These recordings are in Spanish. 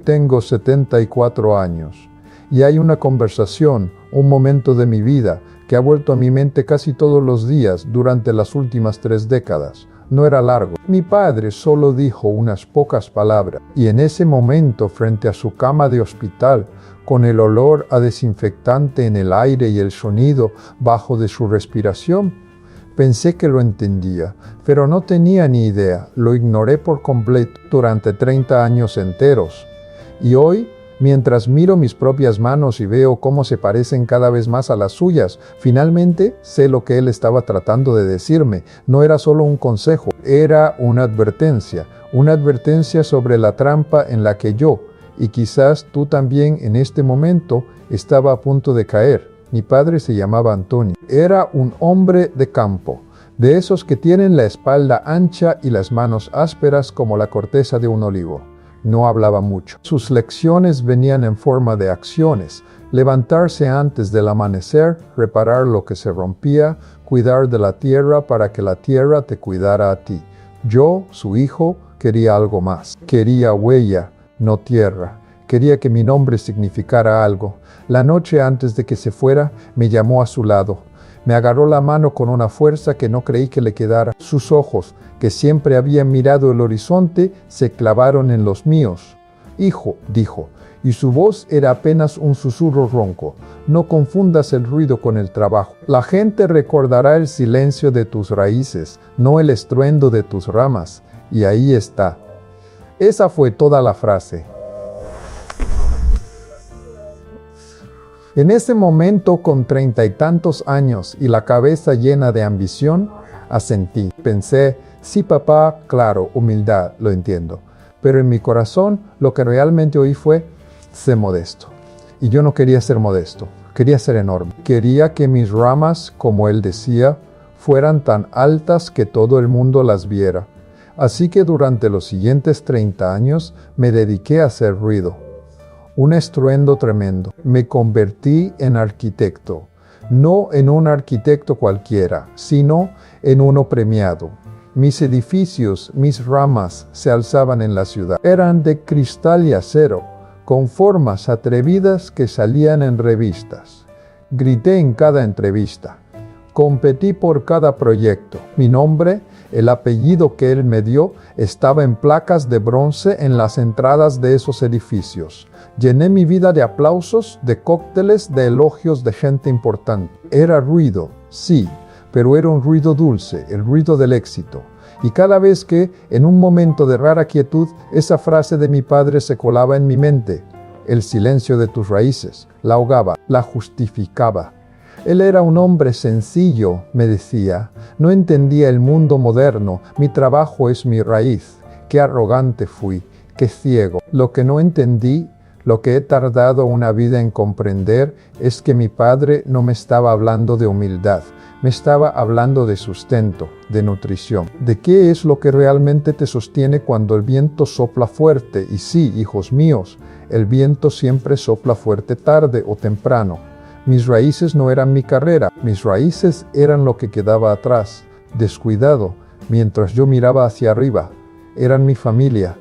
Tengo 74 años y hay una conversación, un momento de mi vida que ha vuelto a mi mente casi todos los días durante las últimas 3 décadas. No era largo. Mi padre solo dijo unas pocas palabras y en ese momento, frente a su cama de hospital, con el olor a desinfectante en el aire y el sonido bajo de su respiración, pensé que lo entendía, pero no tenía ni idea. Lo ignoré por completo durante 30 años enteros. Y hoy, mientras miro mis propias manos y veo cómo se parecen cada vez más a las suyas, finalmente sé lo que él estaba tratando de decirme. No era solo un consejo, era una advertencia sobre la trampa en la que yo, y quizás tú también en este momento, estaba a punto de caer. Mi padre se llamaba Antonio. Era un hombre de campo, de esos que tienen la espalda ancha y las manos ásperas como la corteza de un olivo. No hablaba mucho. Sus lecciones venían en forma de acciones: levantarse antes del amanecer, reparar lo que se rompía, cuidar de la tierra para que la tierra te cuidara a ti. Yo, su hijo, quería algo más. Quería huella, no tierra. Quería que mi nombre significara algo. La noche antes de que se fuera, me llamó a su lado. Me agarró la mano con una fuerza que no creí que le quedara. Sus ojos, que siempre habían mirado el horizonte, se clavaron en los míos. «Hijo», dijo, y su voz era apenas un susurro ronco. «No confundas el ruido con el trabajo. La gente recordará el silencio de tus raíces, no el estruendo de tus ramas». Y ahí está. Esa fue toda la frase. En ese momento, con 30 y tantos años y la cabeza llena de ambición, asentí. Pensé, sí papá, claro, humildad, lo entiendo. Pero en mi corazón lo que realmente oí fue, sé modesto. Y yo no quería ser modesto, quería ser enorme. Quería que mis ramas, como él decía, fueran tan altas que todo el mundo las viera. Así que durante los siguientes 30 años me dediqué a hacer ruido. Un estruendo tremendo. Me convertí en arquitecto. No en un arquitecto cualquiera, sino en uno premiado. Mis edificios, mis ramas se alzaban en la ciudad. Eran de cristal y acero, con formas atrevidas que salían en revistas. Grité en cada entrevista. Competí por cada proyecto. Mi nombre, el apellido que él me dio, estaba en placas de bronce en las entradas de esos edificios. Llené mi vida de aplausos, de cócteles, de elogios de gente importante. Era ruido, sí, pero era un ruido dulce, el ruido del éxito. Y cada vez que, en un momento de rara quietud, esa frase de mi padre se colaba en mi mente, el silencio de tus raíces, la ahogaba, la justificaba. Él era un hombre sencillo, me decía. No entendía el mundo moderno. Mi trabajo es mi raíz. Qué arrogante fui, qué ciego. Lo que no entendí, lo que he tardado una vida en comprender, es que mi padre no me estaba hablando de humildad. Me estaba hablando de sustento, de nutrición. ¿De qué es lo que realmente te sostiene cuando el viento sopla fuerte? Y sí, hijos míos, el viento siempre sopla fuerte tarde o temprano. Mis raíces no eran mi carrera, mis raíces eran lo que quedaba atrás, descuidado, mientras yo miraba hacia arriba. Eran mi familia.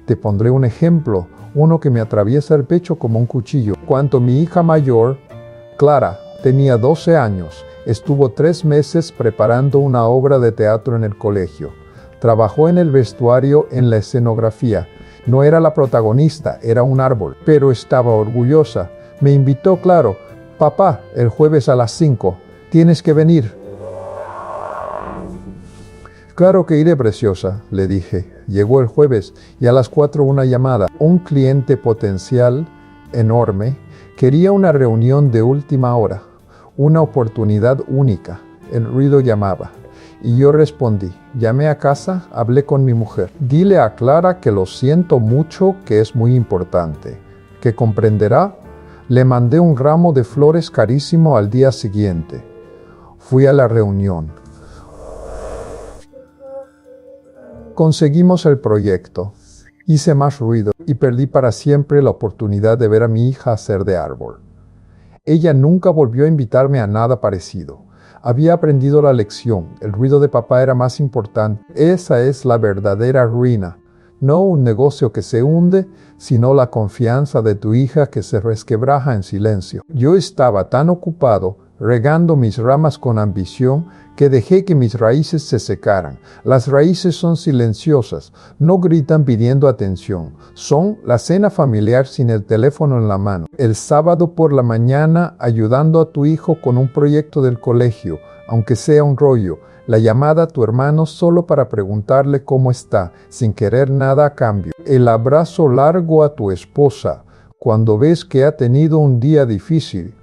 Te pondré un ejemplo, uno que me atraviesa el pecho como un cuchillo. Cuando mi hija mayor, Clara, tenía 12 años, estuvo 3 meses preparando una obra de teatro en el colegio. Trabajó en el vestuario, en la escenografía. No era la protagonista, era un árbol, pero estaba orgullosa. Me invitó, claro. Papá, el jueves a las 5, tienes que venir. Claro que iré, preciosa, le dije. Llegó el jueves y a las 4 una llamada. Un cliente potencial enorme quería una reunión de última hora, una oportunidad única. El ruido llamaba. Y yo respondí. Llamé a casa, hablé con mi mujer. Dile a Clara que lo siento mucho, que es muy importante. ¿Que comprenderá? Le mandé un ramo de flores carísimo al día siguiente. Fui a la reunión. Conseguimos el proyecto. Hice más ruido y perdí para siempre la oportunidad de ver a mi hija hacer de árbol. Ella nunca volvió a invitarme a nada parecido. Había aprendido la lección. El ruido de papá era más importante. Esa es la verdadera ruina. no un negocio que se hunde, sino la confianza de tu hija que se resquebraja en silencio. Yo estaba tan ocupado regando mis ramas con ambición que dejé que mis raíces se secaran. Las raíces son silenciosas, no gritan pidiendo atención. Son la cena familiar sin el teléfono en la mano. El sábado por la mañana ayudando a tu hijo con un proyecto del colegio, aunque sea un rollo. La llamada a tu hermano solo para preguntarle cómo está, sin querer nada a cambio. El abrazo largo a tu esposa cuando ves que ha tenido un día difícil.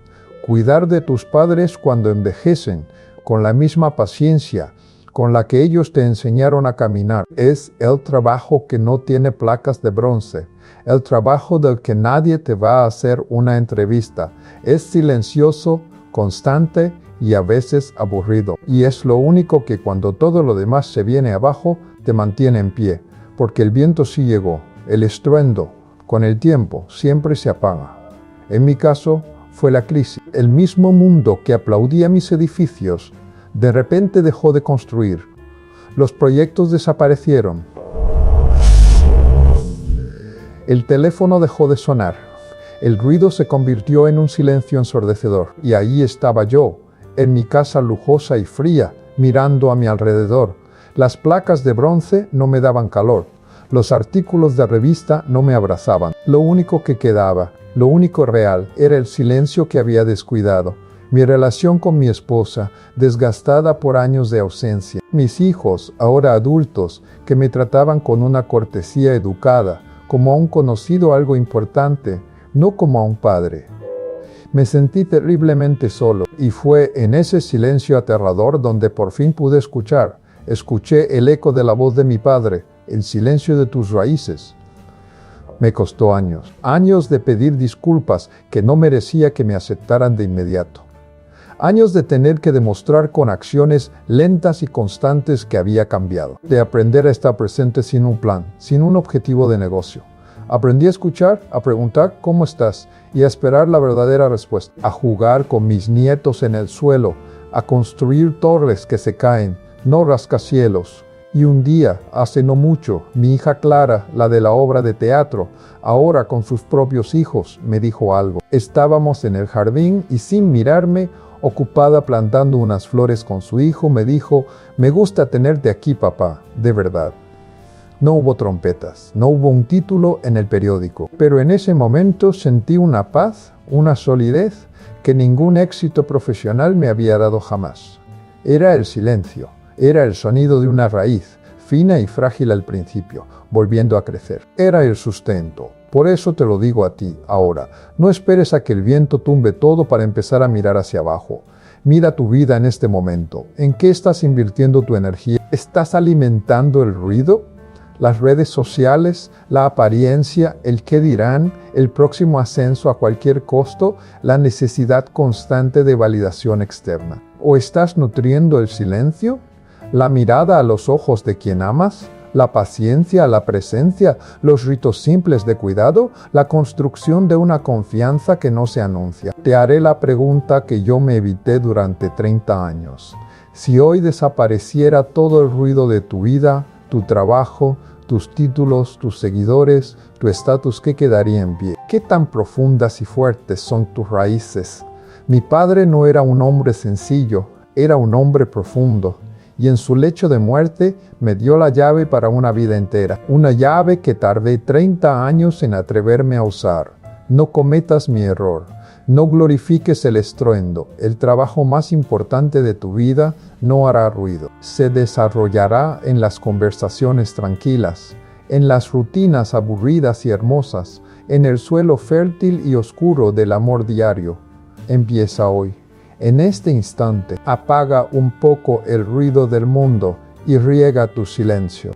Cuidar de tus padres cuando envejecen, con la misma paciencia con la que ellos te enseñaron a caminar. Es el trabajo que no tiene placas de bronce, el trabajo del que nadie te va a hacer una entrevista. Es silencioso, constante y a veces aburrido. Y es lo único que cuando todo lo demás se viene abajo, te mantiene en pie. Porque el viento sí llegó, el estruendo, con el tiempo, siempre se apaga. En mi caso, fue la crisis. El mismo mundo que aplaudía mis edificios, de repente dejó de construir. Los proyectos desaparecieron. El teléfono dejó de sonar. El ruido se convirtió en un silencio ensordecedor. Y ahí estaba yo, en mi casa lujosa y fría, mirando a mi alrededor. Las placas de bronce no me daban calor. Los artículos de revista no me abrazaban. Lo único que quedaba, lo único real, era el silencio que había descuidado. Mi relación con mi esposa, desgastada por años de ausencia. Mis hijos, ahora adultos, que me trataban con una cortesía educada, como a un conocido algo importante, no como a un padre. Me sentí terriblemente solo, y fue en ese silencio aterrador donde por fin pude escuchar. Escuché el eco de la voz de mi padre, el silencio de tus raíces. Me costó años de pedir disculpas que no merecía que me aceptaran de inmediato. Años de tener que demostrar con acciones lentas y constantes que había cambiado. De aprender a estar presente sin un plan, sin un objetivo de negocio. Aprendí a escuchar, a preguntar cómo estás y a esperar la verdadera respuesta. A jugar con mis nietos en el suelo, a construir torres que se caen, no rascacielos. Y un día, hace no mucho, mi hija Clara, la de la obra de teatro, ahora con sus propios hijos, me dijo algo. Estábamos en el jardín y sin mirarme, ocupada plantando unas flores con su hijo, me dijo: «Me gusta tenerte aquí, papá, de verdad». No hubo trompetas, no hubo un título en el periódico, pero en ese momento sentí una paz, una solidez que ningún éxito profesional me había dado jamás. Era el silencio. Era el sonido de una raíz, fina y frágil al principio, volviendo a crecer. Era el sustento. Por eso te lo digo a ti, ahora. No esperes a que el viento tumbe todo para empezar a mirar hacia abajo. Mira tu vida en este momento. ¿En qué estás invirtiendo tu energía? ¿Estás alimentando el ruido? Las redes sociales, la apariencia, el qué dirán, el próximo ascenso a cualquier costo, la necesidad constante de validación externa. ¿O estás nutriendo el silencio? La mirada a los ojos de quien amas, la paciencia, la presencia, los ritos simples de cuidado, la construcción de una confianza que no se anuncia. Te haré la pregunta que yo me evité durante 30 años. Si hoy desapareciera todo el ruido de tu vida, tu trabajo, tus títulos, tus seguidores, tu estatus, ¿qué quedaría en pie? ¿Qué tan profundas y fuertes son tus raíces? Mi padre no era un hombre sencillo, era un hombre profundo. Y en su lecho de muerte me dio la llave para una vida entera. Una llave que tardé 30 años en atreverme a usar. No cometas mi error. No glorifiques el estruendo. El trabajo más importante de tu vida no hará ruido. Se desarrollará en las conversaciones tranquilas, en las rutinas aburridas y hermosas, en el suelo fértil y oscuro del amor diario. Empieza hoy. En este instante, apaga un poco el ruido del mundo y riega tu silencio.